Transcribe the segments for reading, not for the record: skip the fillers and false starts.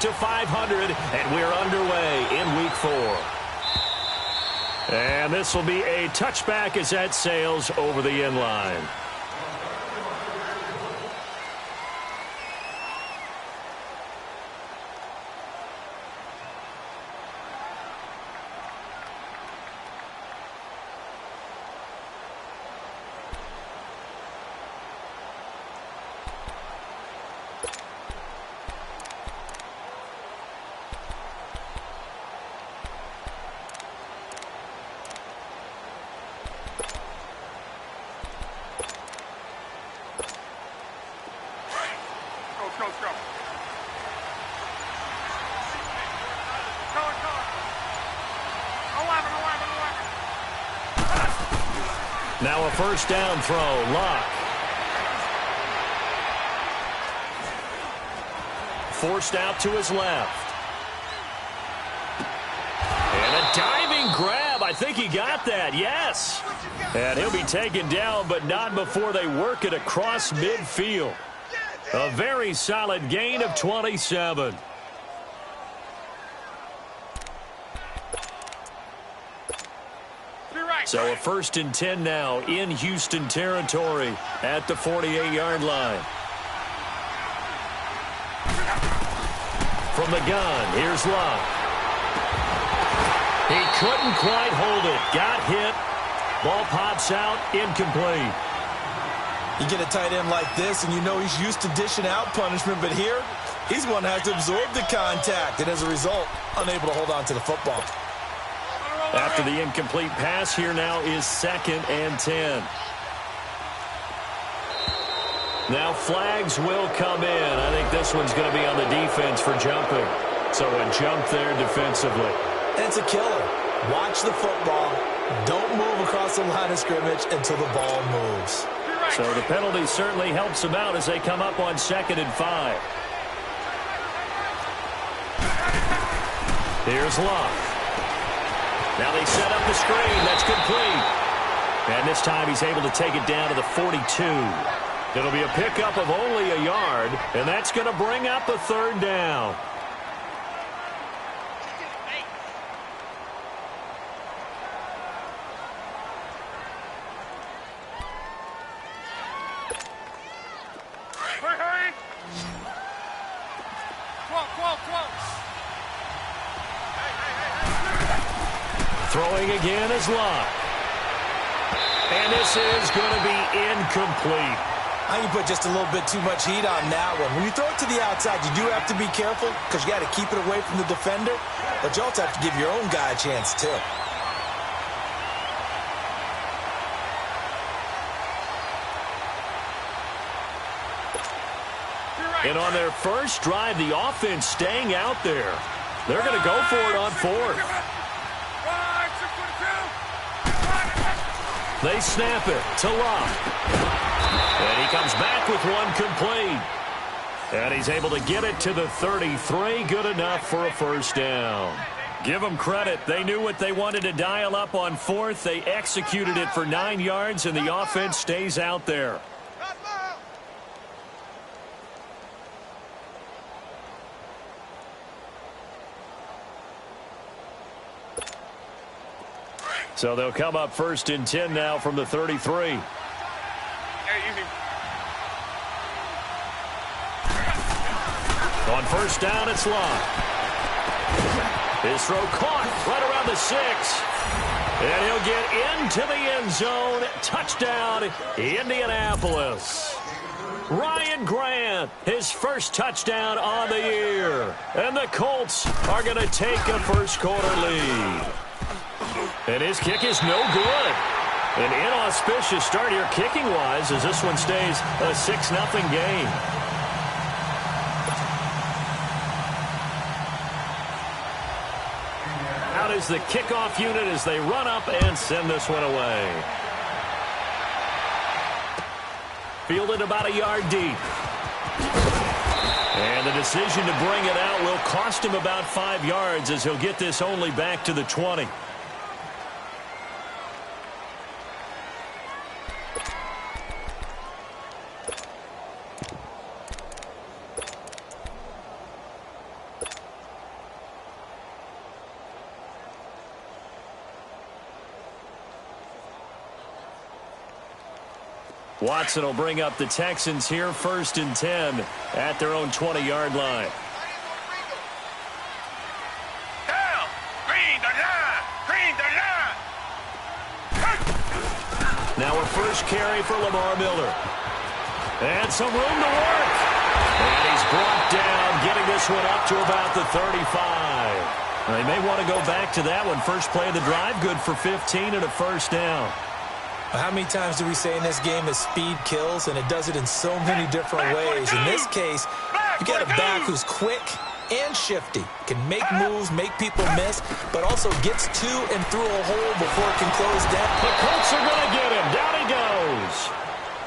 to 500, and we're underway in Week 4. And this will be a touchback as that sails over the end line. Now a first down throw, Locke. Forced out to his left. And a diving grab. I think he got that, yes. And he'll be taken down, but not before they work it across midfield. A very solid gain of 27. So a 1st and 10 now in Houston territory at the 48-yard line. From the gun, here's Locke. He couldn't quite hold it. Got hit. Ball pops out, incomplete. You get a tight end like this, and you know he's used to dishing out punishment, but here, he's one that has to absorb the contact, and as a result, unable to hold on to the football. After the incomplete pass, here now is 2nd and 10. Now flags will come in. I think this one's going to be on the defense for jumping. So a jump there defensively. And it's a killer. Watch the football. Don't move across the line of scrimmage until the ball moves. So the penalty certainly helps them out as they come up on 2nd and 5. Here's Locke. Now they set up the screen. That's complete. And this time he's able to take it down to the 42. It'll be a pickup of only a yard, and that's going to bring up a 3rd down. Throwing again is Locke. And this is going to be incomplete. I think you put just a little bit too much heat on that one. When you throw it to the outside, you do have to be careful because you got to keep it away from the defender. But you also have to give your own guy a chance, too. And on their first drive, the offense staying out there. They're going to go for it on 4th. They snap it to Locke. And he comes back with one complete. And he's able to get it to the 33. Good enough for a 1st down. Give them credit. They knew what they wanted to dial up on 4th. They executed it for 9 yards, and the offense stays out there. So they'll come up 1st and 10 now from the 33. On 1st down, it's Locke. His throw caught right around the 6. And he'll get into the end zone. Touchdown, Indianapolis. Ryan Grant, his first touchdown on the year. And the Colts are going to take a first-quarter lead. And his kick is no good. An inauspicious start here kicking-wise as this one stays a 6-0 game. Out is the kickoff unit as they run up and send this one away. Fielded about a yard deep. And the decision to bring it out will cost him about 5 yards as he'll get this only back to the 20. Watson will bring up the Texans here, 1st and 10 at their own 20-yard line. Now a first carry for Lamar Miller. And some room to work. And he's brought down, getting this one up to about the 35. They may want to go back to that one. First play of the drive, good for 15 and a first down. How many times do we say in this game that speed kills, and it does it in so many different ways? In this case, you got a back who's quick and shifty, can make moves, make people miss, but also gets to and through a hole before it can close down. The Colts are going to get him. Down he goes.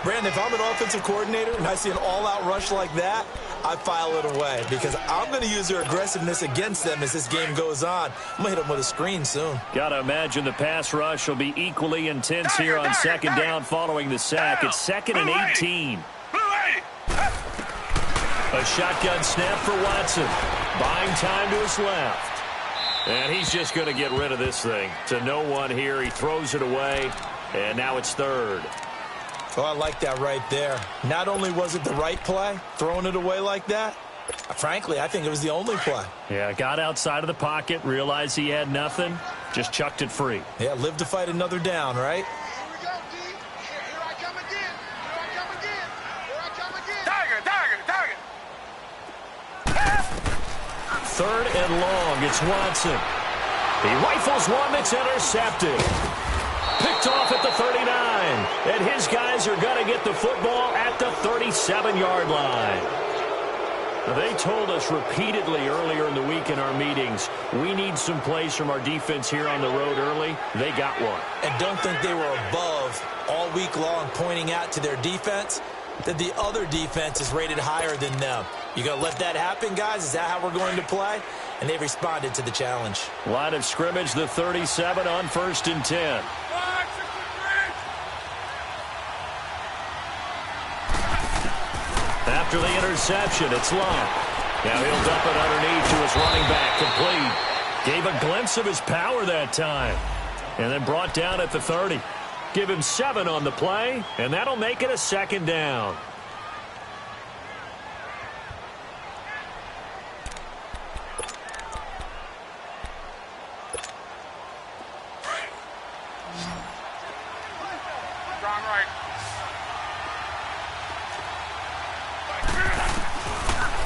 Brandon, if I'm an offensive coordinator and I see an all-out rush like that, I file it away because I'm going to use their aggressiveness against them as this game goes on. I'm going to hit them with a screen soon. Got to imagine the pass rush will be equally intense here on second down following the sack. It's 2nd and 18. A shotgun snap for Watson. Buying time to his left. And he's just going to get rid of this thing. To no one here. He throws it away. And now it's 3rd. Oh, I like that right there. Not only was it the right play, throwing it away like that, frankly, I think it was the only play. Yeah, got outside of the pocket, realized he had nothing, just chucked it free. Yeah, live to fight another down, right? Here we go, D. Here I come again. Here I come again. Here I come again. Target. 3rd and long, it's Watson. He rifles one that's intercepted. Picked off at the 39. And his guys are going to get the football at the 37-yard line. They told us repeatedly earlier in the week in our meetings, we need some plays from our defense here on the road early. They got one. And don't think they were above all week long pointing out to their defense that the other defense is rated higher than them. You going to let that happen, guys? Is that how we're going to play? And they responded to the challenge. Line of scrimmage, the 37 on 1st and 10. After the interception, it's Long. Now he'll dump it underneath to his running back, complete. Gave a glimpse of his power that time. And then brought down at the 30. Give him 7 on the play, and that'll make it a 2nd down.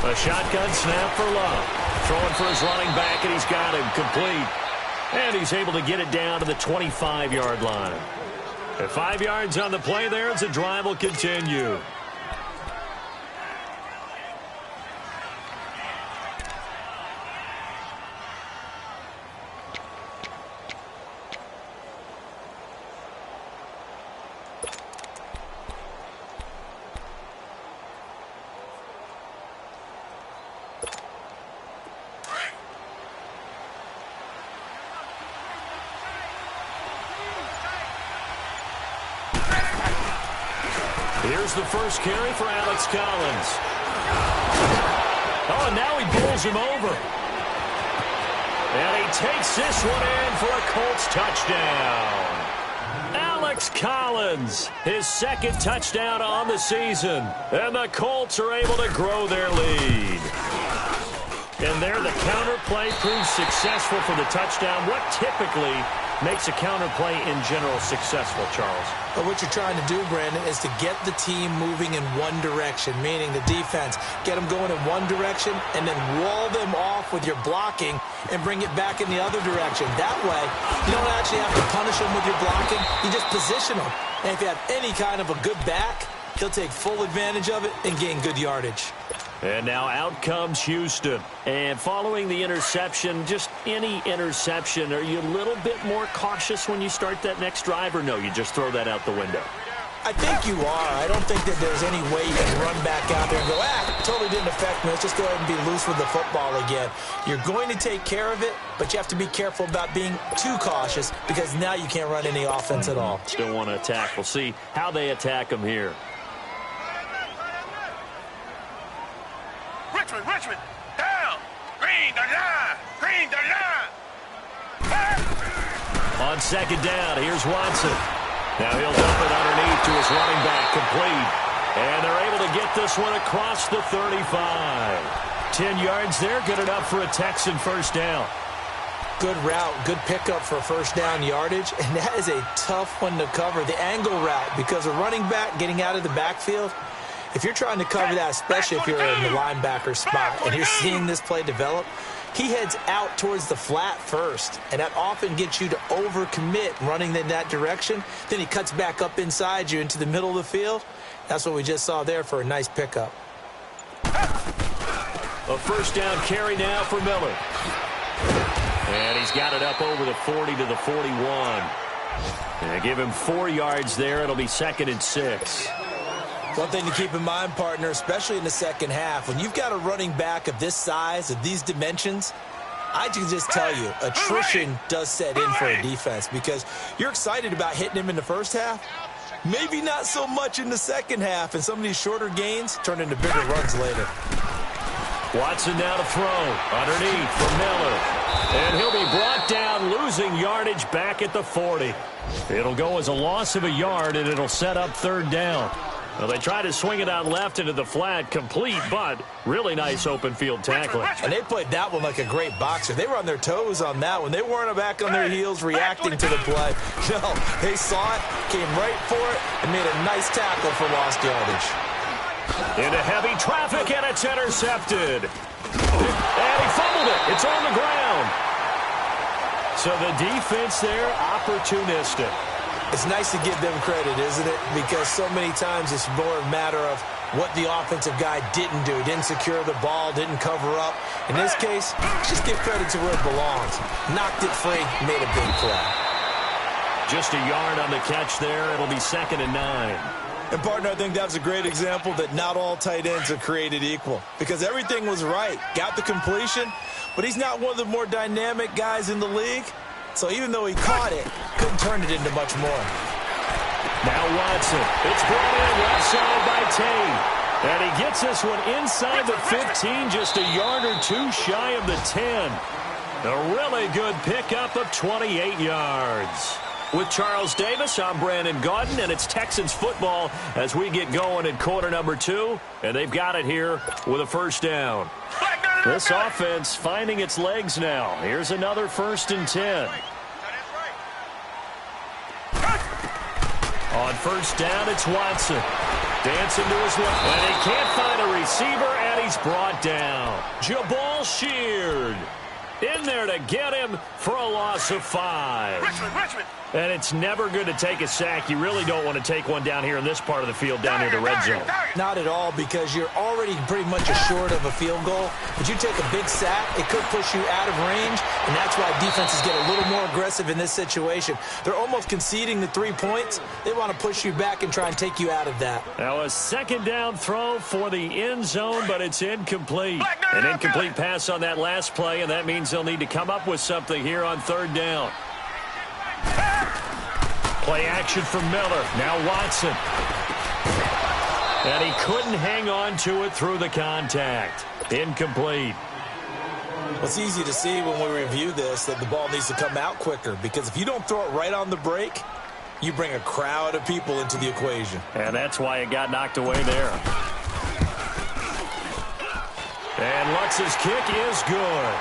A shotgun snap for Love. Throwing for his running back, and he's got him complete. And he's able to get it down to the 25-yard line. At 5 yards on the play there as the drive will continue. Here's the first carry for Alex Collins. Oh, and now he bowls him over. And he takes this one in for a Colts touchdown. Alex Collins, his 2nd touchdown on the season. And the Colts are able to grow their lead. And there, the counter play proves successful for the touchdown. What typically makes a counter play in general successful, Charles? But what you're trying to do, Brandon, is to get the team moving in one direction, meaning the defense. Get them going in one direction and then wall them off with your blocking and bring it back in the other direction. That way, you don't actually have to punish them with your blocking. You just position them. And if you have any kind of a good back, he'll take full advantage of it and gain good yardage. And now out comes Houston. And following the interception, just any interception, are you a little bit more cautious when you start that next drive, or no, you just throw that out the window? I think you are. I don't think that there's any way you can run back out there and go, totally didn't affect me. Let's just go ahead and be loose with the football again. You're going to take care of it, but you have to be careful about being too cautious because now you can't run any offense at all. Still want to attack. We'll see how they attack them here. Richmond, down. Green the line. On 2nd down, here's Watson. Now he'll dump it underneath to his running back, complete. And they're able to get this one across the 35. 10 yards there, good enough for a Texan first down. Good route, good pickup for first down yardage, and that is a tough one to cover, the angle route, because a running back getting out of the backfield, if you're trying to cover that, especially if you're in the linebacker spot, and you're seeing this play develop, he heads out towards the flat first, and that often gets you to overcommit running in that direction. Then he cuts back up inside you into the middle of the field. That's what we just saw there for a nice pickup. A first down carry now for Miller. And he's got it up over the 40 to the 41. And give him 4 yards there. It'll be 2nd and 6. One thing to keep in mind, partner, especially in the second half, when you've got a running back of this size, of these dimensions, I can just tell you, attrition does set in for a defense because you're excited about hitting him in the first half. Maybe not so much in the second half, and some of these shorter gains turn into bigger runs later. Watson now to throw. Underneath for Miller. And he'll be brought down, losing yardage back at the 40. It'll go as a loss of a yard, and it'll set up 3rd down. Well, they try to swing it out left into the flat, complete, but really nice open field tackling. And they played that one like a great boxer. They were on their toes on that one. They weren't back on their heels reacting to the play. No, they saw it, came right for it, and made a nice tackle for lost yardage. Into heavy traffic, and it's intercepted. And he fumbled it. It's on the ground. So the defense there, opportunistic. It's nice to give them credit, isn't it? Because so many times it's more a matter of what the offensive guy didn't do. Didn't secure the ball, didn't cover up. In this case, just give credit to where it belongs. Knocked it free, made a big play. Just a yard on the catch there. It'll be 2nd and 9. And, partner, I think that was a great example that not all tight ends are created equal. Because everything was right. Got the completion, but he's not one of the more dynamic guys in the league. So even though he caught it, couldn't turn it into much more. Now Watson. It's brought in left side by Tate. And he gets this one inside the 15, just a yard or two shy of the 10. A really good pickup of 28 yards. With Charles Davis, I'm Brandon Gaudin, and it's Texans football as we get going in quarter number 2. And they've got it here with a first down. This offense finding its legs now. Here's another 1st and 10. On first down, it's Watson. Dancing to his left. And he can't find a receiver, and he's brought down. Jabal Sheard in there to get him for a loss of 5. Richmond. And it's never good to take a sack. You really don't want to take one down here in this part of the field, down near the red zone. Not at all, because you're already pretty much assured of a field goal. But you take a big sack, it could push you out of range, and that's why defenses get a little more aggressive in this situation. They're almost conceding the 3 points. They want to push you back and try and take you out of that. Now a 2nd down throw for the end zone, but it's incomplete. An incomplete pass on that last play, and that means they'll need to come up with something here on 3rd down. Play action for Miller. Now Watson. And he couldn't hang on to it through the contact. Incomplete. Well, it's easy to see when we review this that the ball needs to come out quicker, because if you don't throw it right on the break, you bring a crowd of people into the equation. And that's why it got knocked away there. And Lutz's kick is good.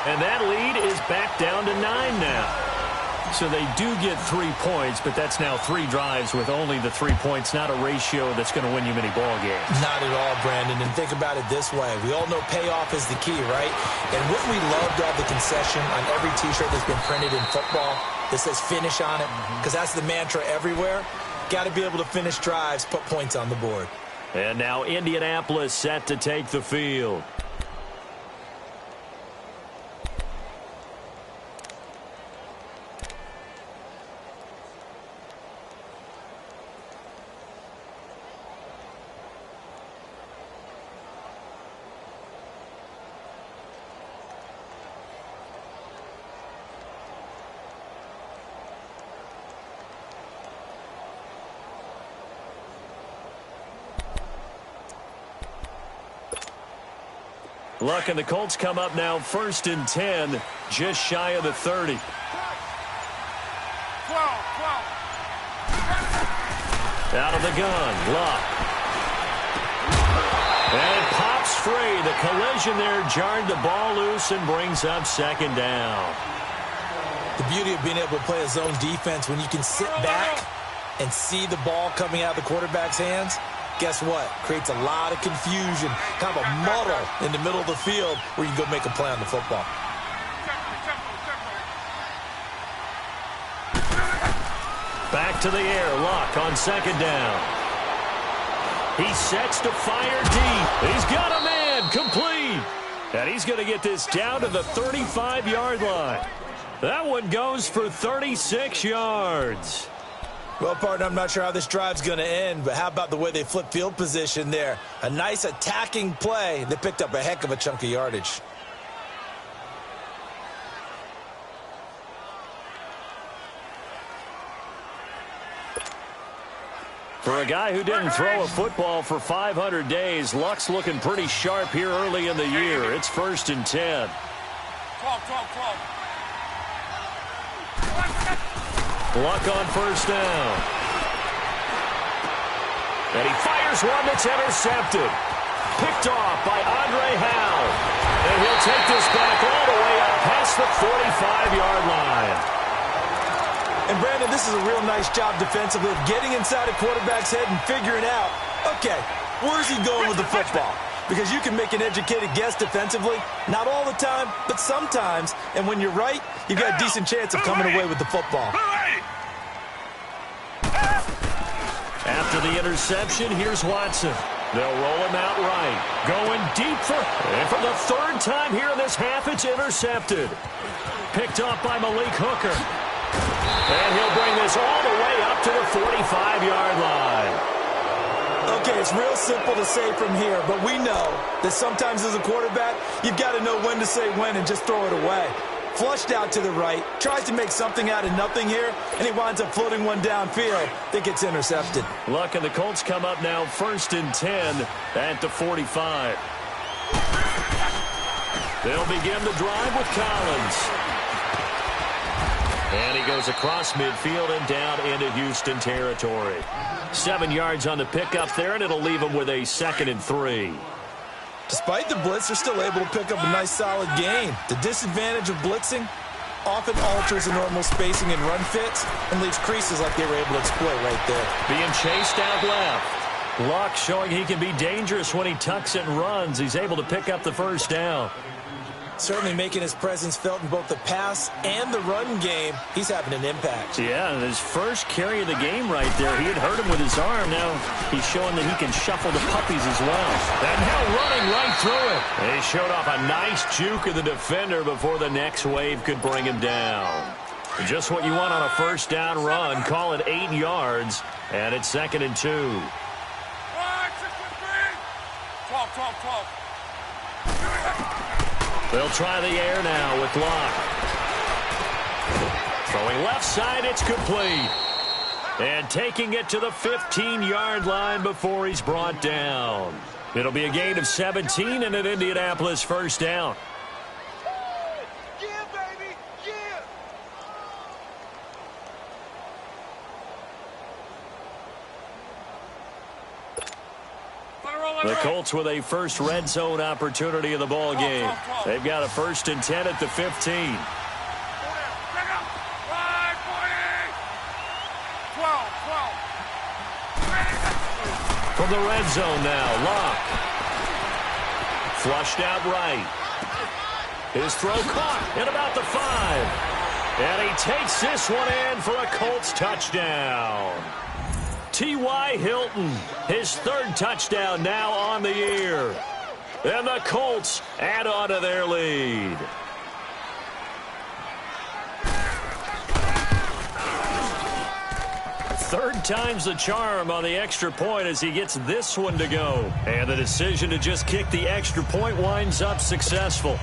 And that lead is back down to 9 now. So they do get 3 points, but that's now 3 drives with only the 3 points, not a ratio that's going to win you many ball games. Not at all, Brandon. And think about it this way. We all know payoff is the key, right? And wouldn't we love to have the concession on every T-shirt that's been printed in football that says finish on it? Because that's the mantra everywhere. Got to be able to finish drives, put points on the board. And now Indianapolis set to take the field. Luck and the Colts come up now 1st and 10, just shy of the 30. 12. Out of the gun, Luck. And it pops free. The collision there jarred the ball loose and brings up second down. The beauty of being able to play a zone defense when you can sit back and see the ball coming out of the quarterback's hands, guess what? Creates a lot of confusion, kind of a muddle in the middle of the field where you can go make a play on the football. Back to the air, Luck on second down. He sets to fire deep. He's got a man, complete. And he's going to get this down to the 35-yard line. That one goes for 36 yards. Well, partner, I'm not sure how this drive's going to end, but how about the way they flip field position there? A nice attacking play. They picked up a heck of a chunk of yardage. For a guy who didn't throw a football for 500 days, Luck's looking pretty sharp here early in the year. It's 1st and 10. 12. Luck on first down. And he fires one that's intercepted. Picked off by Andre Howell. And he'll take this back all the way up past the 45-yard line. And, Brandon, this is a real nice job defensively of getting inside a quarterback's head and figuring out, okay, where's he going with the football? Because you can make an educated guess defensively, not all the time, but sometimes. And when you're right, you've got a decent chance of coming away with the football. After the interception, here's Watson. They'll roll him out right. Going deep and for the third time here in this half, it's intercepted. Picked off by Malik Hooker. And he'll bring this all the way up to the 45-yard line. Okay, it's real simple to say from here, but we know that sometimes as a quarterback, you've got to know when to say when and just throw it away. Flushed out to the right, tries to make something out of nothing here, and he winds up floating one downfield that gets intercepted. Luck and the Colts come up now 1st and 10 at the 45. They'll begin the drive with Collins. And he goes across midfield and down into Houston territory. 7 yards on the pickup there, and it'll leave him with a 2nd and 3. Despite the blitz, they're still able to pick up a nice solid gain. The disadvantage of blitzing often alters the normal spacing and run fits and leaves creases like they were able to exploit right there. Being chased out left. Luck showing he can be dangerous when he tucks it and runs. He's able to pick up the first down. Certainly making his presence felt in both the pass and the run game. He's having an impact. Yeah, and his first carry of the game right there, he had hurt him with his arm. Now he's showing that he can shuffle the puppies as well. And now running right through it. And he showed off a nice juke of the defender before the next wave could bring him down. Just what you want on a first down run. Call it 8 yards, and it's 2nd and 2. 12. They'll try the air now with Luck. Throwing left side, it's complete. And taking it to the 15-yard line before he's brought down. It'll be a gain of 17 and an Indianapolis first down. Yeah, baby, yeah. The Colts with a first red zone opportunity of the ball game. They've got a 1st and 10 at the 15. From the red zone now, Luck. Flushed out right. His throw caught at about the 5. And he takes this one in for a Colts touchdown. T.Y. Hilton, his 3rd touchdown now on the year. And the Colts add on to their lead. Third time's the charm on the extra point as he gets this one to go. And the decision to just kick the extra point winds up successful.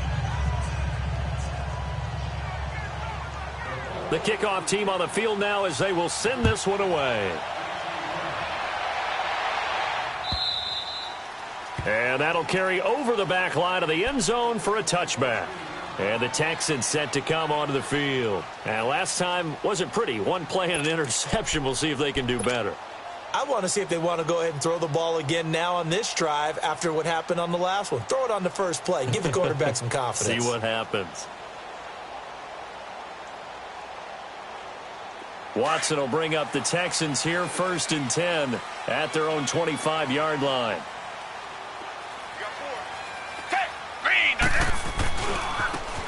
The kickoff team on the field now as they will send this one away. And that'll carry over the back line of the end zone for a touchback. And the Texans set to come onto the field. And last time wasn't pretty. One play and an interception. We'll see if they can do better. I want to see if they want to go ahead and throw the ball again now on this drive after what happened on the last one. Throw it on the first play. Give the quarterback some confidence. See what happens. Watson will bring up the Texans here, 1st and 10 at their own 25-yard line.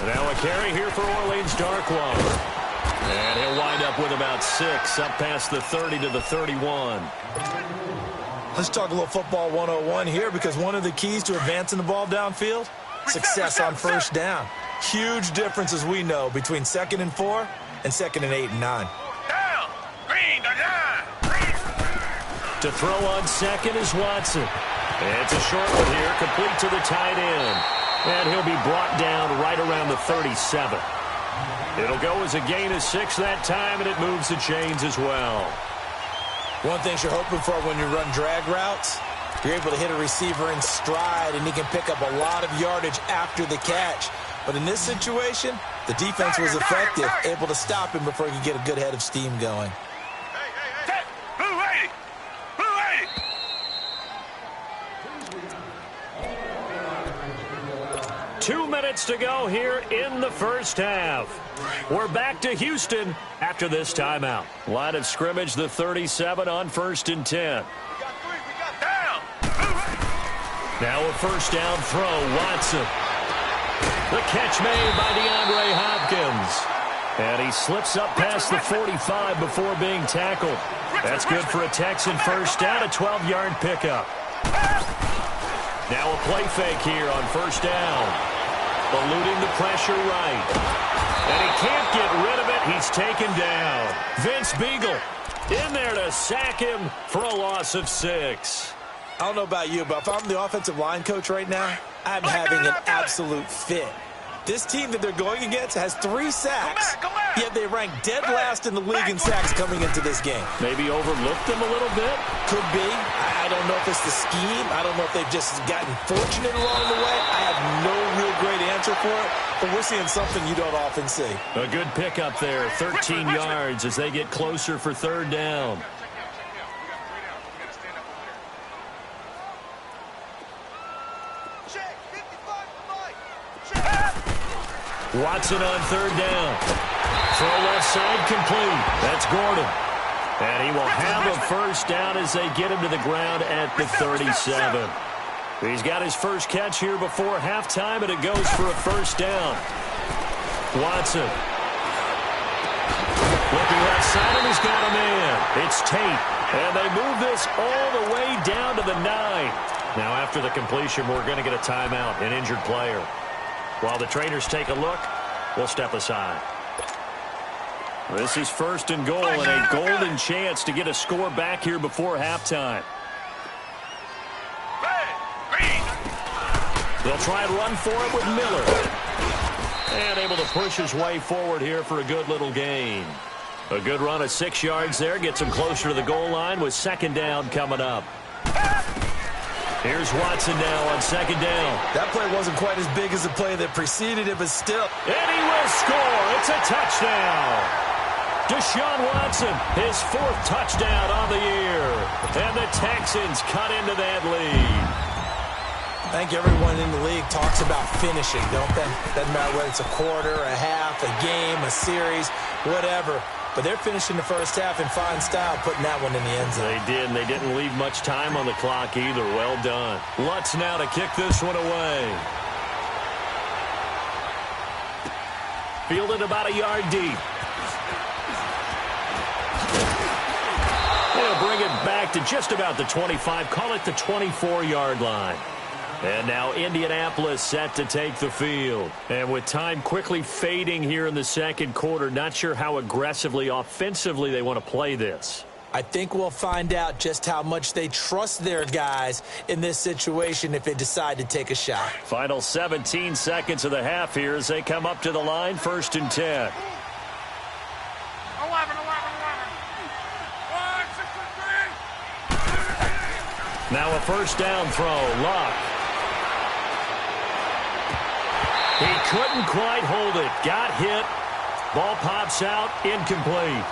Now a carry here for Orleans Darkwa. And he'll wind up with about 6, up past the 30 to the 31. Let's talk a little football 101 here, because one of the keys to advancing the ball downfield, success on first down. Huge difference, as we know, between 2nd and 4 and 2nd and 8 and 9. To throw on second is Watson. It's a short one here, complete to the tight end. And he'll be brought down right around the 37. It'll go as a gain of 6 that time, and it moves the chains as well. One thing you're hoping for when you run drag routes, you're able to hit a receiver in stride, and he can pick up a lot of yardage after the catch. But in this situation, the defense was effective, able to stop him before he could get a good head of steam going. 2 minutes to go here in the first half. We're back to Houston after this timeout. Line of scrimmage, the 37 on 1st and 10. Now a first down throw, Watson. The catch made by DeAndre Hopkins. And he slips up past the 45 before being tackled. That's good for a Texan first down, a 12-yard pickup. Now a play fake here on first down. Eluding the pressure right. And he can't get rid of it. He's taken down. Vince Beagle in there to sack him for a loss of 6. I don't know about you, but if I'm the offensive line coach right now, I'm having an absolute fit. This team that they're going against has 3 sacks, yet they rank dead last in the league in sacks coming into this game. Maybe overlooked them a little bit? Could be. I don't know if it's the scheme. I don't know if they've just gotten fortunate along the way. I have no real great answer for it, but we're seeing something you don't often see. A good pickup there, 13 yards as they get closer for 3rd down. Watson on 3rd down. Throw left side complete. That's Gordon. And he will have a first down as they get him to the ground at the 37. He's got his first catch here before halftime, and it goes for a first down. Watson. Looking left side, and he's got a man. It's Tate. And they move this all the way down to the 9. Now after the completion, we're going to get a timeout, an injured player. While the trainers take a look, we'll step aside. This is 1st and goal, and a golden chance to get a score back here before halftime. They'll try and run for it with Miller. And able to push his way forward here for a good little gain. A good run of 6 yards there. Gets him closer to the goal line with 2nd down coming up. Here's Watson now on 2nd down. That play wasn't quite as big as the play that preceded it, but still. And he will score. It's a touchdown. Deshaun Watson, his 4th touchdown on the year. And the Texans cut into that lead. I think everyone in the league talks about finishing, don't they? Doesn't matter whether it's a quarter, a half, a game, a series, whatever. But they're finishing the first half in fine style, putting that one in the end zone. They did, and they didn't leave much time on the clock either. Well done. Lutz now to kick this one away. Fielded about a yard deep. They'll bring it back to just about the 25. Call it the 24-yard line. And now Indianapolis set to take the field. And with time quickly fading here in the 2nd quarter, not sure how aggressively, offensively they want to play this. I think we'll find out just how much they trust their guys in this situation if they decide to take a shot. Final 17 seconds of the half here as they come up to the line, 1st and 10. 11. Now a first down throw. Luck. He couldn't quite hold it. Got hit. Ball pops out. Incomplete.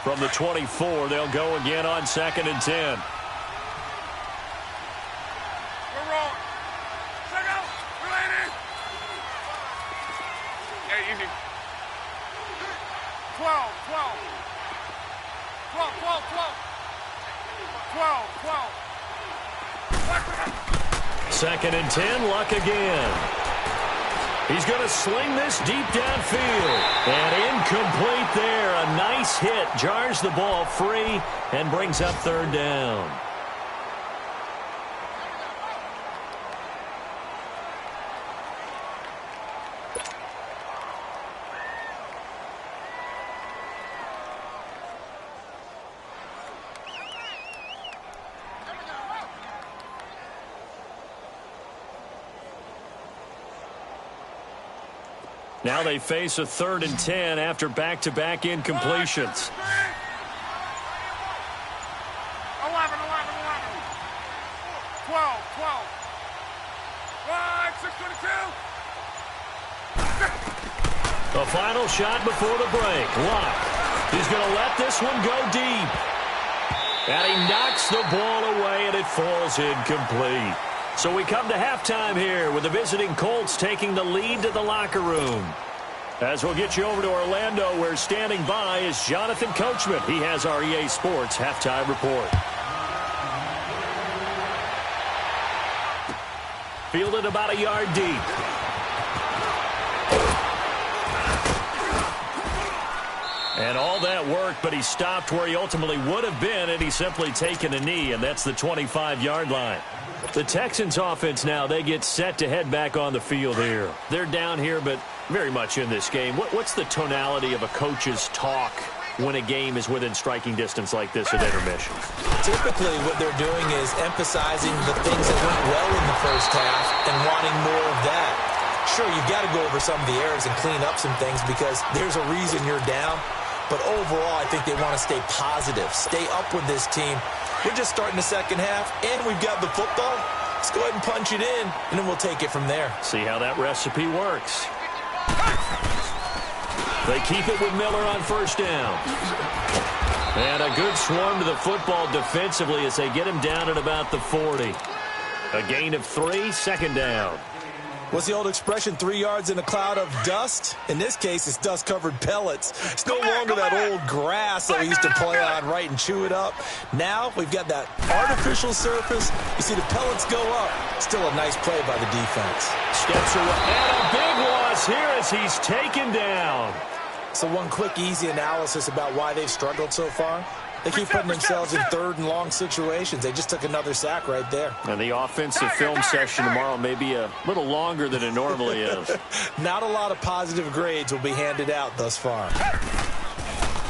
From the 24, they'll go again on 2nd and 10. We're wrong. Check out. Related. Yeah, easy. 12, 12. 12, 12, 12. 12, 12. 2nd and 10, Luck again. He's going to sling this deep downfield. And incomplete there. A nice hit. Jars the ball free and brings up 3rd down. Now they face a 3rd and 10 after back-to-back incompletions. 11, 12, 12. 622. The final shot before the break. Luck. He's going to let this one go deep. And he knocks the ball away, and it falls incomplete. So we come to halftime here with the visiting Colts taking the lead to the locker room. As we'll get you over to Orlando, where standing by is Jonathan Coachman. He has our EA Sports halftime report. Fielded about a yard deep. And all that work, but he stopped where he ultimately would have been, and he's simply taken a knee, and that's the 25-yard line. The Texans offense now, they get set to head back on the field here. They're down here, but very much in this game. What's the tonality of a coach's talk when a game is within striking distance like this at intermission? Typically, what they're doing is emphasizing the things that went well in the first half and wanting more of that. Sure, you've got to go over some of the errors and clean up some things because there's a reason you're down. But overall, I think they want to stay positive, stay up with this team. We're just starting the second half, and we've got the football. Let's go ahead and punch it in, and then we'll take it from there. See how that recipe works. They keep it with Miller on 1st down. And a good swarm to the football defensively as they get him down at about the 40. A gain of 3, 2nd down. What's the old expression, 3 yards in a cloud of dust? In this case, it's dust-covered pellets. It's no longer that old grass that we used to play on, right, and chew it up. Now we've got that artificial surface. You see the pellets go up. Still a nice play by the defense. Steps away. And a big loss here as he's taken down. So one quick, easy analysis about why they've struggled so far. They keep putting themselves in 3rd and long situations. They just took another sack right there. And the offensive film session tomorrow may be a little longer than it normally is. Not a lot of positive grades will be handed out thus far.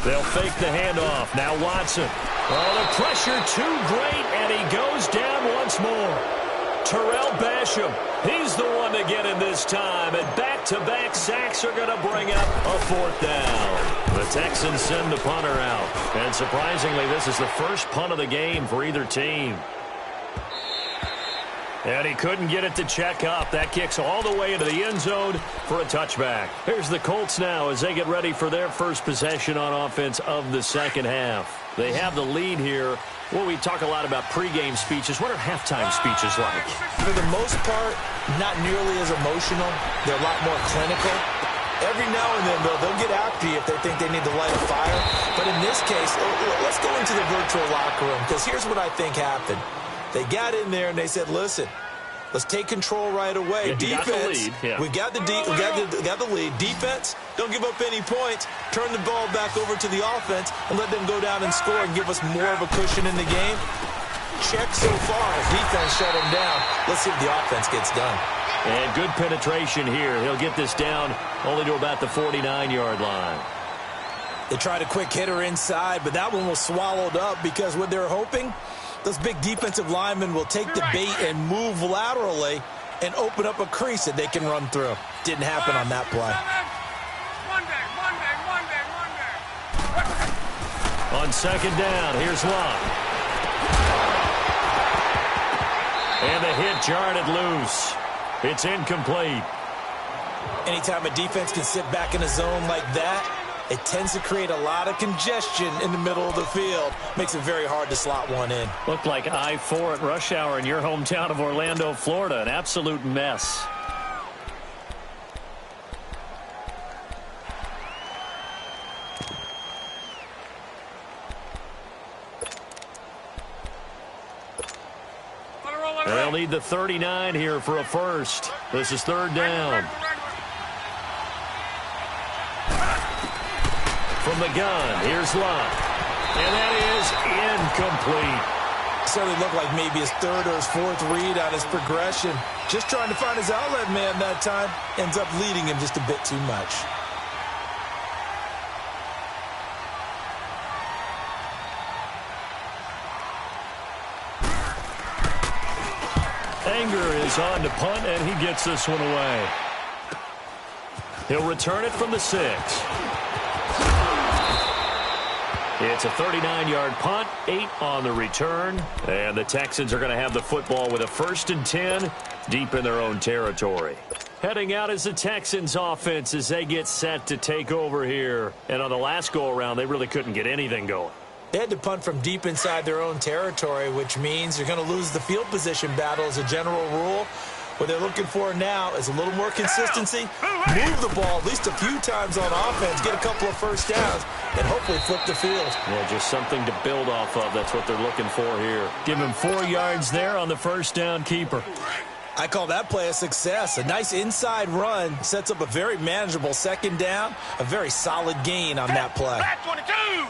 They'll fake the handoff. Now Watson. Oh, the pressure too great, and he goes down once more. Terrell Basham. He's the one to get him this time, and back-to-back sacks are going to bring up a 4th down. The Texans send the punter out, and surprisingly, this is the first punt of the game for either team. And he couldn't get it to check up. That kicks all the way into the end zone for a touchback. Here's the Colts now as they get ready for their first possession on offense of the second half. They have the lead here. Well, we talk a lot about pregame speeches. What are halftime speeches like? For the most part, not nearly as emotional. They're a lot more clinical. Every now and then, though, they'll get after you if they think they need to light a fire. But in this case, let's go into the virtual locker room, because here's what I think happened. They got in there and they said, listen, let's take control right away. Yeah, defense, we got the lead. Defense, don't give up any points. Turn the ball back over to the offense and let them go down and score and give us more of a cushion in the game. Check so far. If defense shut him down, let's see if the offense gets done. And good penetration here. He'll get this down only to about the 49-yard line. They tried a quick hitter inside, but that one was swallowed up because what they're hoping, those big defensive linemen will take the bait and move laterally and open up a crease that they can run through. Didn't happen on that play. Monday. On 2nd down, here's Luck. And the hit jarred it loose. It's incomplete. Anytime a defense can sit back in a zone like that it tends to create a lot of congestion in the middle of the field. Makes it very hard to slot one in. Looked like I-4 at rush hour in your hometown of Orlando, Florida. An absolute mess. They'll need the 39 here for a first. This is third down. From the gun, here's Love. And that is incomplete. Certainly looked like maybe his third or his fourth read on his progression. Just trying to find his outlet man that time. Ends up leading him just a bit too much. Anger is on to punt, and he gets this one away. He'll return it from the 6. It's a 39-yard punt, 8 on the return, and the Texans are going to have the football with a 1st and 10 deep in their own territory. Heading out is the Texans offense as they get set to take over here. And on the last go-around, they really couldn't get anything going. They had to punt from deep inside their own territory, which means you're going to lose the field position battle as a general rule. What they're looking for now is a little more consistency, move the ball at least a few times on offense, get a couple of first downs, and hopefully flip the field. Yeah, just something to build off of. That's what they're looking for here. Give him 4 yards there on the first down keeper. I call that play a success. A nice inside run sets up a very manageable second down, a very solid gain on that play. Back 22!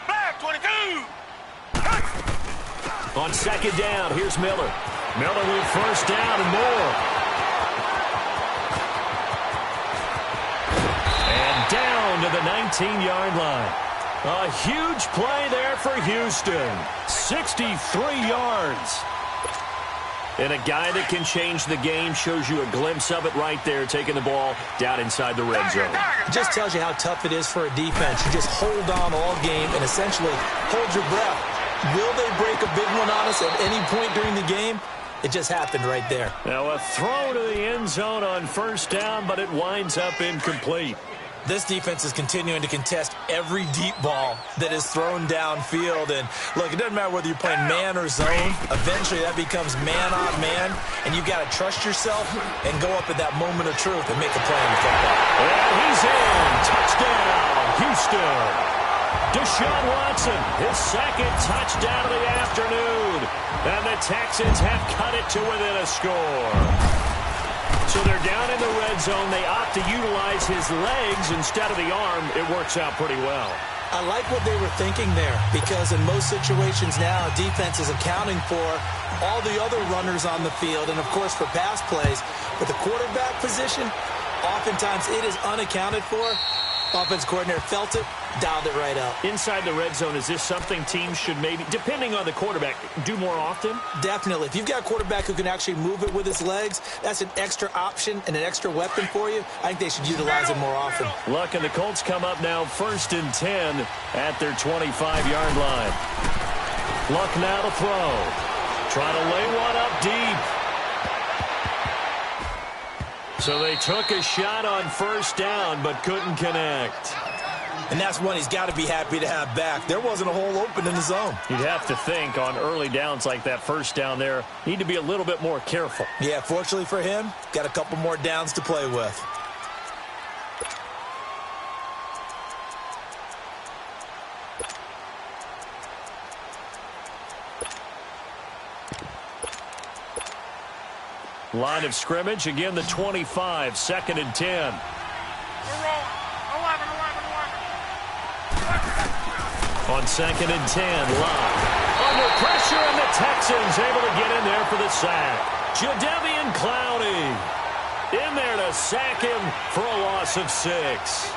Back 22! On second down, here's Miller. Miller with first down and more. And down to the 19-yard line. A huge play there for Houston. 63 yards. And a guy that can change the game, shows you a glimpse of it right there, taking the ball down inside the red zone. It just tells you how tough it is for a defense. You just hold on all game and essentially hold your breath. Will they break a big one on us at any point during the game? It just happened right there. Now a throw to the end zone on first down, but it winds up incomplete. This defense is continuing to contest every deep ball that is thrown downfield. And, look, it doesn't matter whether you're playing man or zone. Eventually that becomes man on man, and you've got to trust yourself and go up at that moment of truth and make a play in the football. And he's in. Touchdown, Houston. Deshaun Watson, his second touchdown of the afternoon. And the Texans have cut it to within a score. So they're down in the red zone. They opt to utilize his legs instead of the arm. It works out pretty well. I like what they were thinking there, because in most situations now, defense is accounting for all the other runners on the field and, of course, for pass plays. But the quarterback position, oftentimes it is unaccounted for. Offense coordinator felt it, dialed it right out. Inside the red zone, is this something teams should maybe, depending on the quarterback, do more often? Definitely. If you've got a quarterback who can actually move it with his legs, that's an extra option and an extra weapon for you. I think they should utilize it more often. Luck and the Colts come up now 1st and 10 at their 25-yard line. Luck now to throw. Trying to lay one up deep. So they took a shot on first down, but couldn't connect. And that's one he's got to be happy to have back. There wasn't a hole open in the zone. You'd have to think on early downs like that first down there, need to be a little bit more careful. Yeah, fortunately for him, got a couple more downs to play with. Line of scrimmage, again the 25, 2nd and 10. On 2nd and 10, Locke. Under pressure, and the Texans able to get in there for the sack. Jadeveon Clowney in there to sack him for a loss of 6.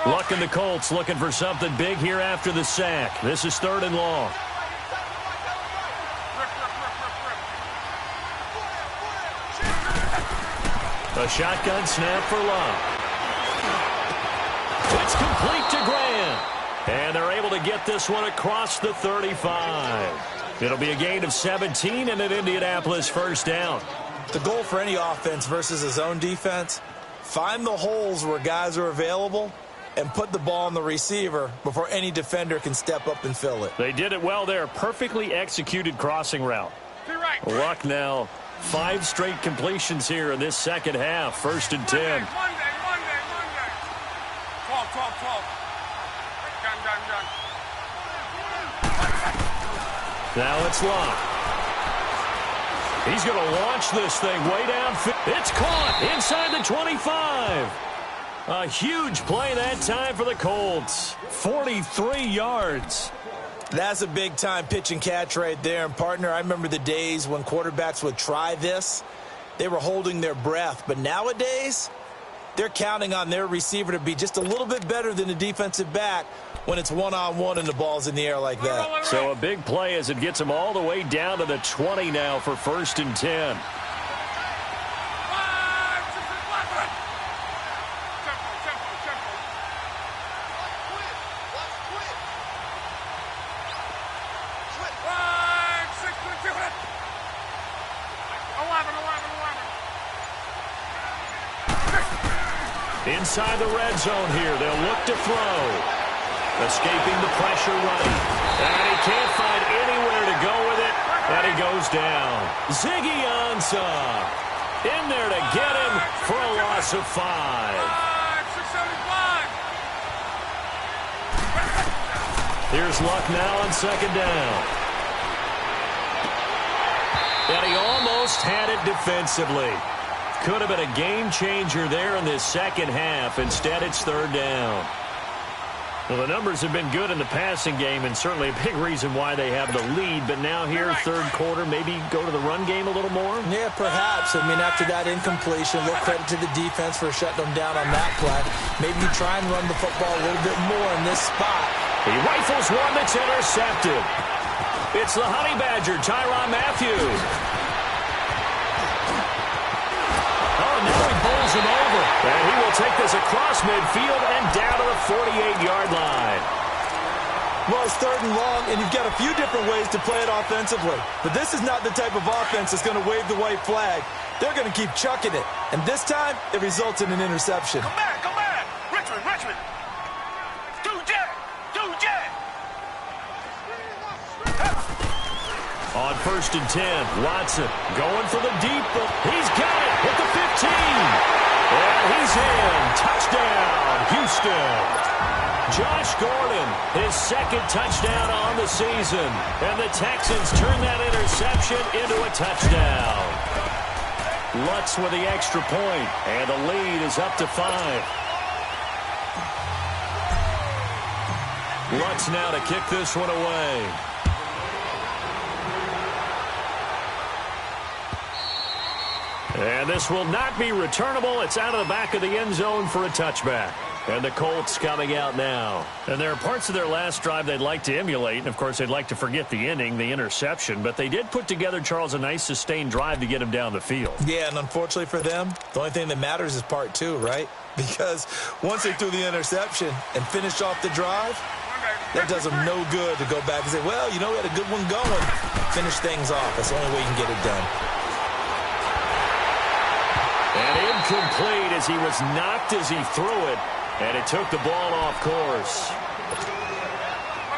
Luck and the Colts looking for something big here after the sack. This is 3rd and long. A shotgun snap for Love. It's complete to Grant. And they're able to get this one across the 35. It'll be a gain of 17 and an Indianapolis first down. The goal for any offense versus a zone defense, find the holes where guys are available and put the ball on the receiver before any defender can step up and fill it. They did it well there. Perfectly executed crossing route. Luck now. 5 straight completions here in this second half. First and 10. Monday. Talk. Done. Now it's Luck. He's going to launch this thing way down. It's caught inside the 25. A huge play that time for the Colts. 43 yards. That's a big-time pitch and catch right there. And, partner, I remember the days when quarterbacks would try this. They were holding their breath. But nowadays, they're counting on their receiver to be just a little bit better than the defensive back when it's one-on-one and the ball's in the air like that. So a big play as it gets them all the way down to the 20 now for first and 10. Inside the red zone here, they'll look to throw. Escaping the pressure running. And he can't find anywhere to go with it. And he goes down. Ziggy Ansah in there to get him for a loss of 5. Here's Luck now on second down. And he almost had it defensively. Could have been a game changer there in this second half. Instead, it's third down. Well, the numbers have been good in the passing game, and certainly a big reason why they have the lead. But now here, third quarter, maybe go to the run game a little more? Yeah, perhaps. I mean, after that incompletion, a little credit to the defense for shutting them down on that play. Maybe you try and run the football a little bit more in this spot. He rifles one that's intercepted. It's the Honey Badger, Tyrann Mathieu. Bowls him over, and he will take this across midfield and down to the 48-yard line. Well, it's third and long, and you've got a few different ways to play it offensively. But this is not the type of offense that's going to wave the white flag. They're going to keep chucking it. And this time, it results in an interception. Come back. Richmond. Do Jack. On first and 10, Watson going for the deep. He's got it at the 15. And he's in. Touchdown, Houston. Josh Gordon, his second touchdown on the season. And the Texans turn that interception into a touchdown. Lutz with the extra point, and the lead is up to 5. Lutz now to kick this one away. And this will not be returnable. It's out of the back of the end zone for a touchback. And the Colts coming out now. And there are parts of their last drive they'd like to emulate. And, of course, they'd like to forget the ending, the interception. But they did put together, Charles, a nice sustained drive to get him down the field. Yeah, and unfortunately for them, the only thing that matters is part 2, right? Because once they threw the interception and finished off the drive, that does them no good to go back and say, well, you know, we had a good one going. Finish things off. That's the only way you can get it done. And incomplete as he was knocked as he threw it. And it took the ball off course.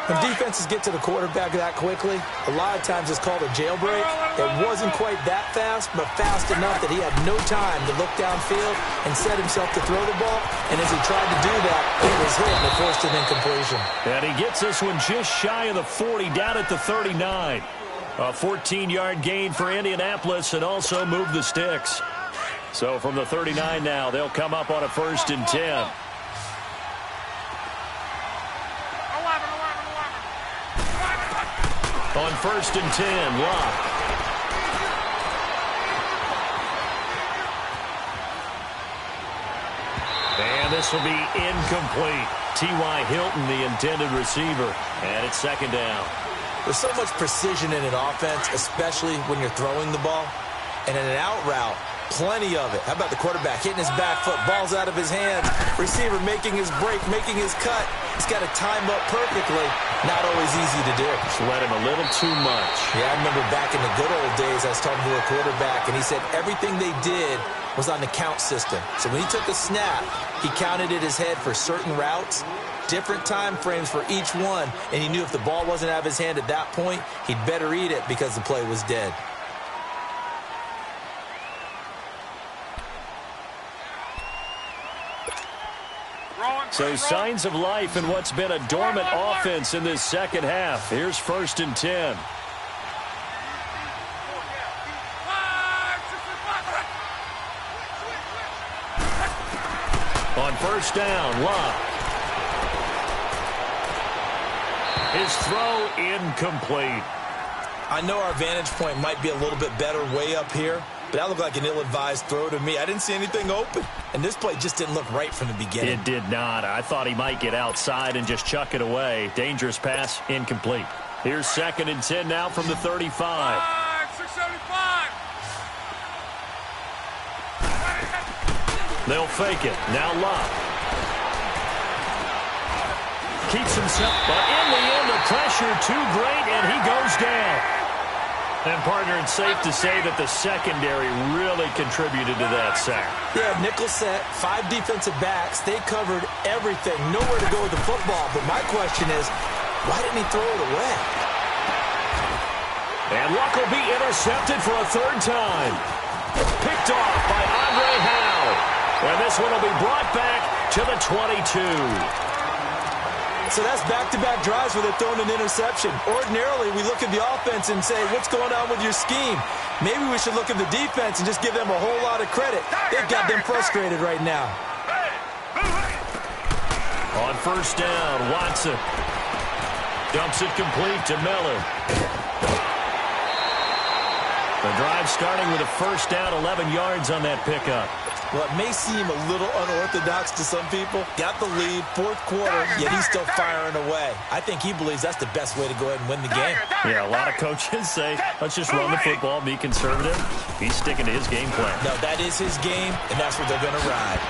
When defenses get to the quarterback that quickly, a lot of times it's called a jailbreak. It wasn't quite that fast, but fast enough that he had no time to look downfield and set himself to throw the ball. And as he tried to do that, it was hit and it forced an incompletion. And he gets this one just shy of the 40, down at the 39. A 14-yard gain for Indianapolis and also move the sticks. So from the 39 now, they'll come up on a first and 10. On first and 10, Luck. And this will be incomplete. T.Y. Hilton, the intended receiver. And it's second down. There's so much precision in an offense, especially when you're throwing the ball. And in an out route, Plenty of it. How about the quarterback hitting his back foot, ball's out of his hands, receiver making his break, making his cut. He's got to time up perfectly. Not always easy to do. Just let him a little too much. Yeah, I remember back in the good old days, I was talking to a quarterback, and he said everything they did was on the count system. So when he took a snap, he counted in his head for certain routes, different time frames for each one, and he knew if the ball wasn't out of his hand at that point, he'd better eat it because the play was dead. So signs of life in what's been a dormant offense in this second half. Here's 1st and 10. On 1st down, Love. His throw incomplete. I know our vantage point might be a little bit better way up here, but that looked like an ill-advised throw to me. I didn't see anything open, and this play just didn't look right from the beginning. It did not. I thought he might get outside and just chuck it away. Dangerous pass, incomplete. Here's 2nd and 10 now from the 35. 675. They'll fake it. Now Love. Keeps himself, but in the end, the pressure too great, and he goes down. And, partner, it's safe to say that the secondary really contributed to that sack. Yeah, nickel set, 5 defensive backs. They covered everything. Nowhere to go with the football. But my question is, why didn't he throw it away? And Luck will be intercepted for a 3rd time. Picked off by Andre Howe. And this one will be brought back to the 22. So that's back-to-back drives where they're throwing an interception. Ordinarily, we look at the offense and say, what's going on with your scheme? Maybe we should look at the defense and just give them a whole lot of credit. They've got them frustrated right now. On 1st down, Watson dumps it complete to Miller. The drive starting with a 1st down, 11 yards on that pickup. Well, it may seem a little unorthodox to some people. Got the lead, 4th quarter, yet he's still firing away. I think he believes that's the best way to go ahead and win the game. Yeah, a lot of coaches say, let's just run the football, be conservative. He's sticking to his game plan. No, that is his game, and that's what they're going to ride.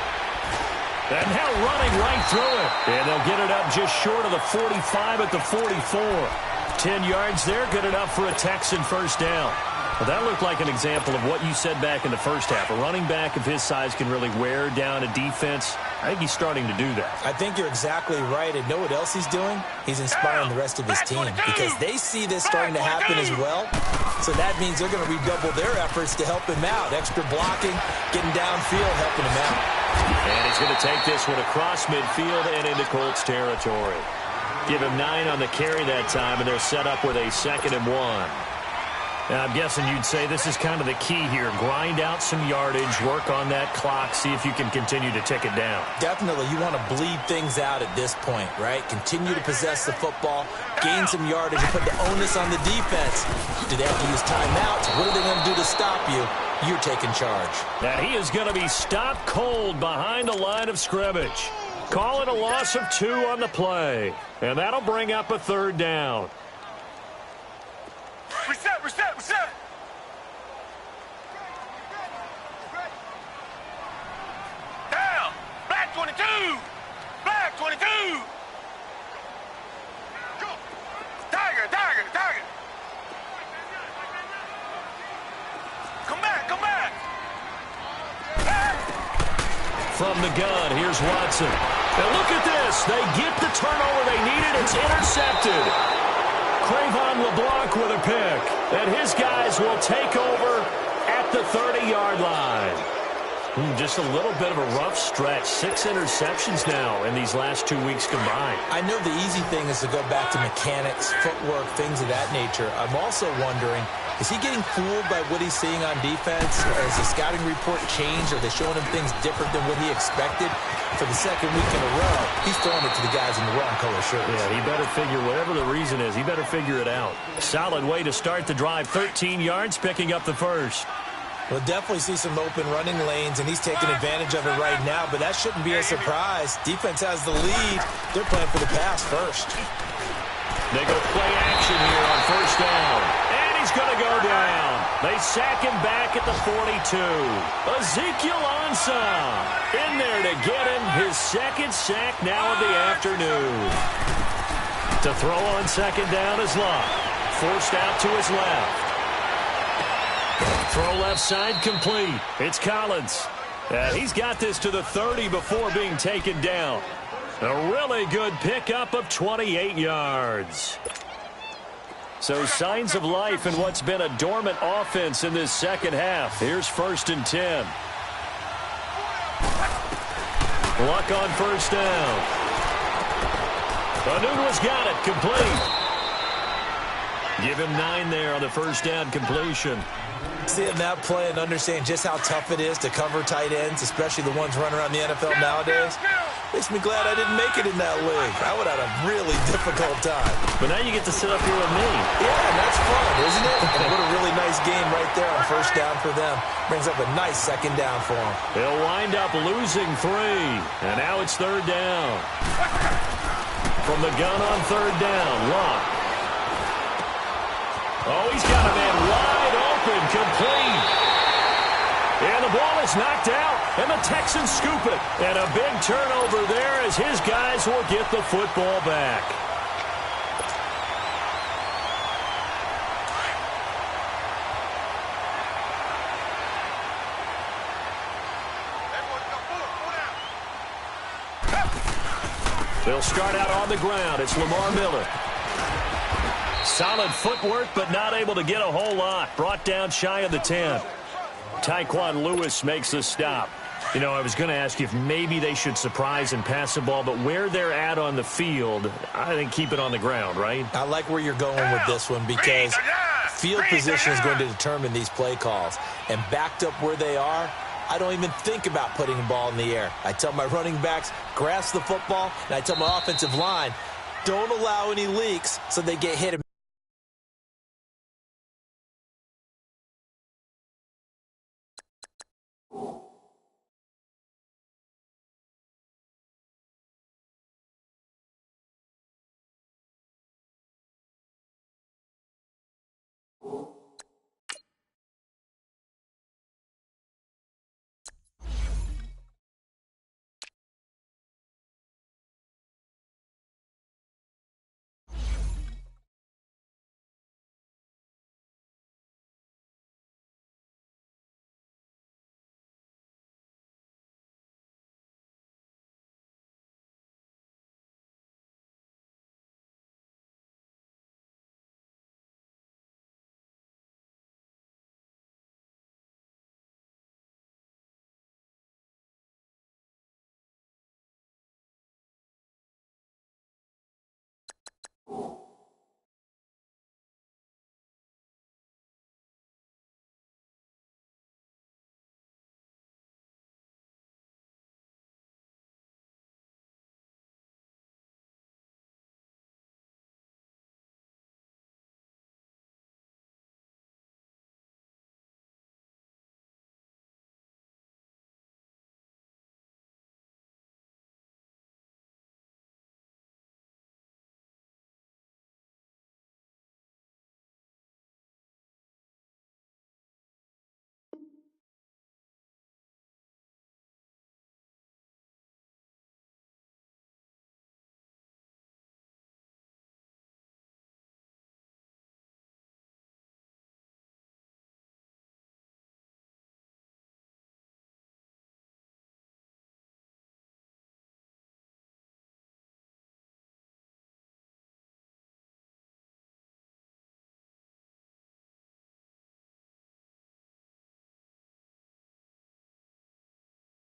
And now running right through it. And they'll get it up just short of the 45 at the 44. 10 yards there, good enough for a Texan 1st down. Well, that looked like an example of what you said back in the first half. A running back of his size can really wear down a defense. I think he's starting to do that. I think you're exactly right. And know what else he's doing? He's inspiring the rest of his team because they see this starting to happen as well. So that means they're going to redouble their efforts to help him out. Extra blocking, getting downfield, helping him out. And he's going to take this one across midfield and into Colts territory. Give him 9 on the carry that time, and they're set up with a 2nd and 1. Now, I'm guessing you'd say this is kind of the key here. Grind out some yardage, work on that clock, see if you can continue to tick it down. Definitely. You want to bleed things out at this point, right? Continue to possess the football, gain some yardage, and put the onus on the defense. Do they have to use timeouts? What are they going to do to stop you? You're taking charge. And he is going to be stopped cold behind the line of scrimmage. Call it a loss of 2 on the play. And that'll bring up a 3rd down. Reset. Down. Black 22. Black 22. Go. Tiger. Come back. From the gun, here's Watson. And look at this. They get the turnover they needed. It's intercepted. Cre'Von LeBlanc with a pick. And his guys will take over at the 30-yard line. Just a little bit of a rough stretch. 6 interceptions now in these last 2 weeks combined. I know the easy thing is to go back to mechanics, footwork, things of that nature. I'm also wondering, is he getting fooled by what he's seeing on defense? Has the scouting report changed? Are they showing him things different than what he expected? For the 2nd week in a row, he's throwing it to the guys in the wrong color shirts. Yeah, he better figure, whatever the reason is, he better figure it out. Solid way to start the drive. 13 yards, picking up the 1st. We'll definitely see some open running lanes, and he's taking advantage of it right now, but that shouldn't be a surprise. Defense has the lead. They're playing for the pass first. They go play action here on 1st down. And he's going to go down. They sack him back at the 42. Ezekiel Ansah in there to get him his second sack now of the afternoon. To throw on second down is Locke. Forced out to his left. Throw left side complete. It's Collins. He's got this to the 30 before being taken down. A really good pickup of 28 yards. So signs of life in what's been a dormant offense in this second half. Here's 1st and 10. Luck on first down. Onunua's got it. Complete. Give him 9 there on the first down completion. Seeing that play and understanding just how tough it is to cover tight ends, especially the ones running around the NFL nowadays, makes me glad I didn't make it in that league. I would have had a really difficult time. But now you get to sit up here with me. Yeah, and that's fun, isn't it? And what a really nice game right there on first down for them. Brings up a nice second down for them. They'll wind up losing 3. And now it's 3rd down. From the gun on 3rd down, Locke. Oh, he's got a man wide open, complete. And the ball is knocked out, and the Texans scoop it. And a big turnover there as his guys will get the football back. They'll start out on the ground. It's Lamar Miller. Solid footwork, but not able to get a whole lot. Brought down shy of the 10. Tyquan Lewis makes the stop. You know, I was going to ask you if maybe they should surprise and pass the ball, but where they're at on the field, I think keep it on the ground, right? I like where you're going with this one because field position is going to determine these play calls. And backed up where they are, I don't even think about putting the ball in the air. I tell my running backs, grasp the football, and I tell my offensive line, don't allow any leaks so they get hit.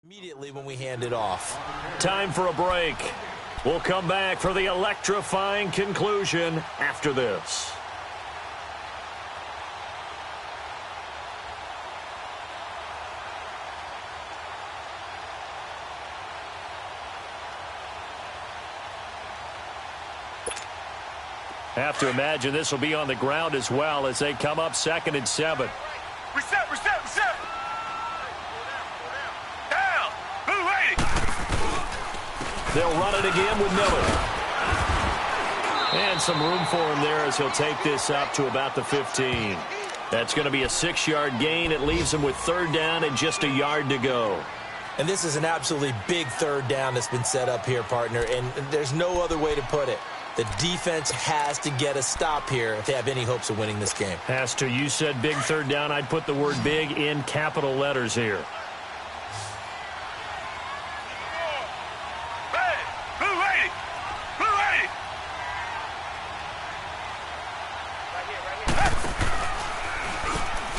Immediately when we hand it off. Time for a break. We'll come back for the electrifying conclusion after this. Have to imagine this will be on the ground as well as they come up 2nd and 7. Reset. Down. Blue 80. They'll run it again with Miller. And some room for him there as he'll take this up to about the 15. That's going to be a 6-yard gain. It leaves him with 3rd down and just a yard to go. And this is an absolutely big 3rd down that's been set up here, partner, and there's no other way to put it. The defense has to get a stop here if they have any hopes of winning this game. Has to. You said big 3rd down. I'd put the word big in capital letters here.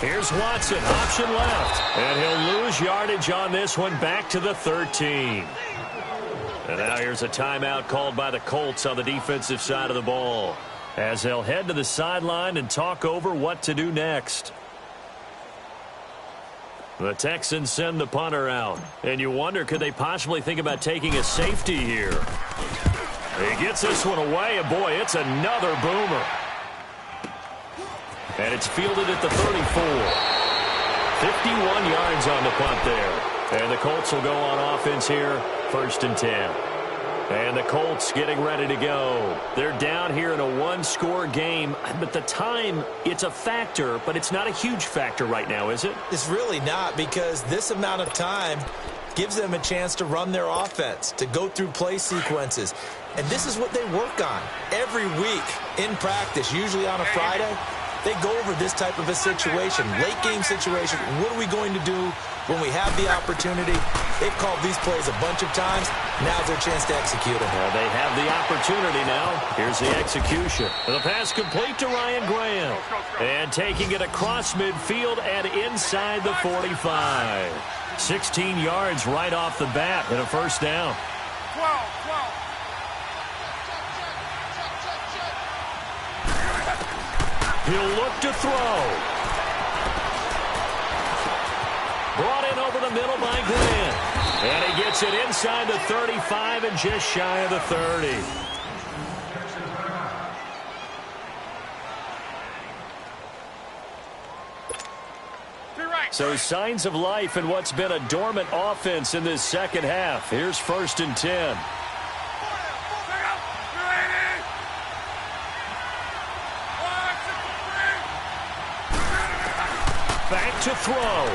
Here's Watson, option left, and he'll lose yardage on this one back to the 13. And now here's a timeout called by the Colts on the defensive side of the ball as they'll head to the sideline and talk over what to do next. The Texans send the punter out, and you wonder, could they possibly think about taking a safety here? He gets this one away, and boy, it's another boomer. And it's fielded at the 34. 51 yards on the punt there. And the Colts will go on offense here, 1st and 10. And the Colts getting ready to go. They're down here in a 1-score game. But the time, it's a factor, but it's not a huge factor right now, is it? It's really not, because this amount of time gives them a chance to run their offense, to go through play sequences. And this is what they work on every week in practice, usually on a Friday. They go over this type of a situation, late-game situation. What are we going to do when we have the opportunity? They've called these plays a bunch of times. Now's their chance to execute them. Well, they have the opportunity now. Here's the execution. The pass complete to Ryan Graham. And taking it across midfield and inside the 45. 16 yards right off the bat and a 1st down. 12. He'll look to throw. Brought in over the middle by Grant. And he gets it inside the 35 and just shy of the 30. So signs of life in what's been a dormant offense in this second half. Here's 1st and 10. Back to throw.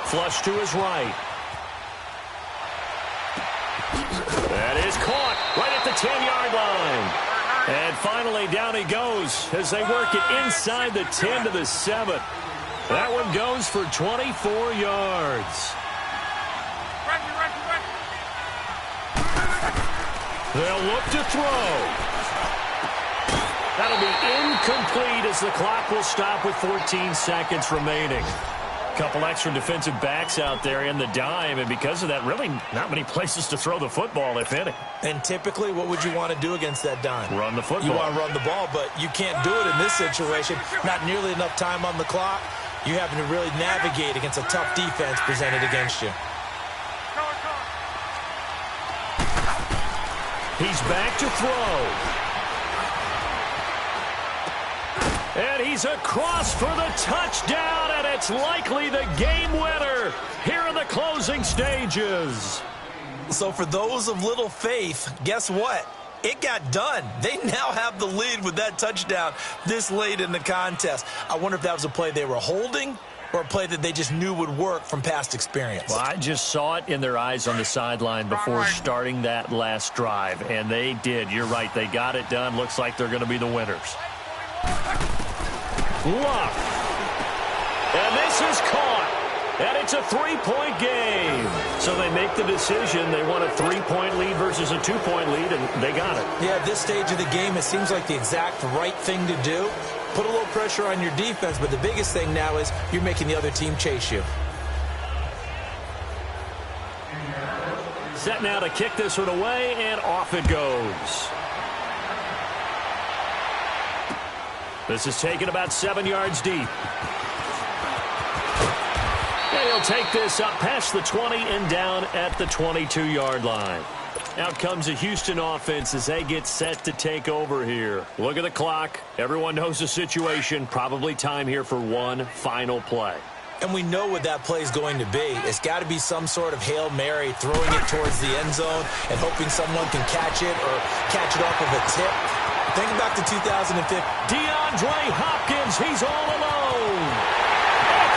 Flush to his right. That is caught right at the 10-yard line. And finally down he goes as they work it inside the 10 to the 7. That one goes for 24 yards. They'll look to throw. That'll be incomplete as the clock will stop with 14 seconds remaining. Couple extra defensive backs out there in the dime, and because of that, really not many places to throw the football, if any. And typically, what would you want to do against that dime? Run the football. You want to run the ball, but you can't do it in this situation. Not nearly enough time on the clock. You having to really navigate against a tough defense presented against you. He's back to throw. And he's across for the touchdown, and it's likely the game winner here in the closing stages. So for those of little faith, guess what? It got done. They now have the lead with that touchdown this late in the contest. I wonder if that was a play they were holding or a play that they just knew would work from past experience. Well, I just saw it in their eyes on the sideline before starting that last drive, and they did. You're right. They got it done. Looks like they're going to be the winners. Luck. And this is caught. And it's a 3-point game. So they make the decision. They want a 3-point lead versus a 2-point lead, and they got it. Yeah, at this stage of the game, it seems like the exact right thing to do. Put a little pressure on your defense, but the biggest thing now is you're making the other team chase you. Set now to kick this one away, and off it goes. This is taken about 7 yards deep. And he'll take this up past the 20 and down at the 22-yard line. Out comes the Houston offense as they get set to take over here. Look at the clock. Everyone knows the situation. Probably time here for one final play. And we know what that play is going to be. It's got to be some sort of Hail Mary, throwing it towards the end zone and hoping someone can catch it or catch it off of a tip. Think back to 2015. DeAndre Hopkins, he's all alone.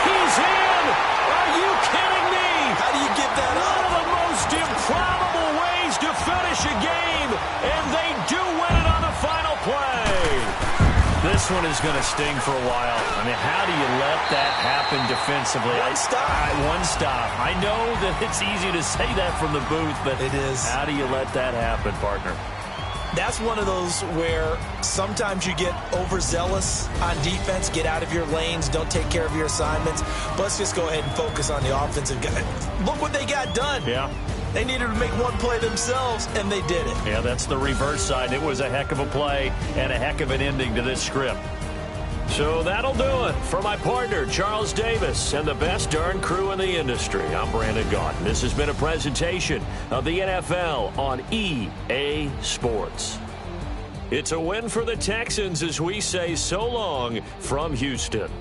He's in. Are you kidding me? How do you give that up? One of the most improbable ways to finish a game, and they do win it on the final play. This one is going to sting for a while. I mean, how do you let that happen defensively? One stop. One stop. I know that it's easy to say that from the booth, but it is. How do you let that happen, partner? That's one of those where sometimes you get overzealous on defense, get out of your lanes, don't take care of your assignments. But let's just go ahead and focus on the offensive guy. Look what they got done. Yeah. They needed to make one play themselves, and they did it. Yeah, that's the reverse side. It was a heck of a play and a heck of an ending to this script. So that'll do it for my partner, Charles Davis, and the best darn crew in the industry. I'm Brandon Gaudin. This has been a presentation of the NFL on EA Sports. It's a win for the Texans as we say so long from Houston.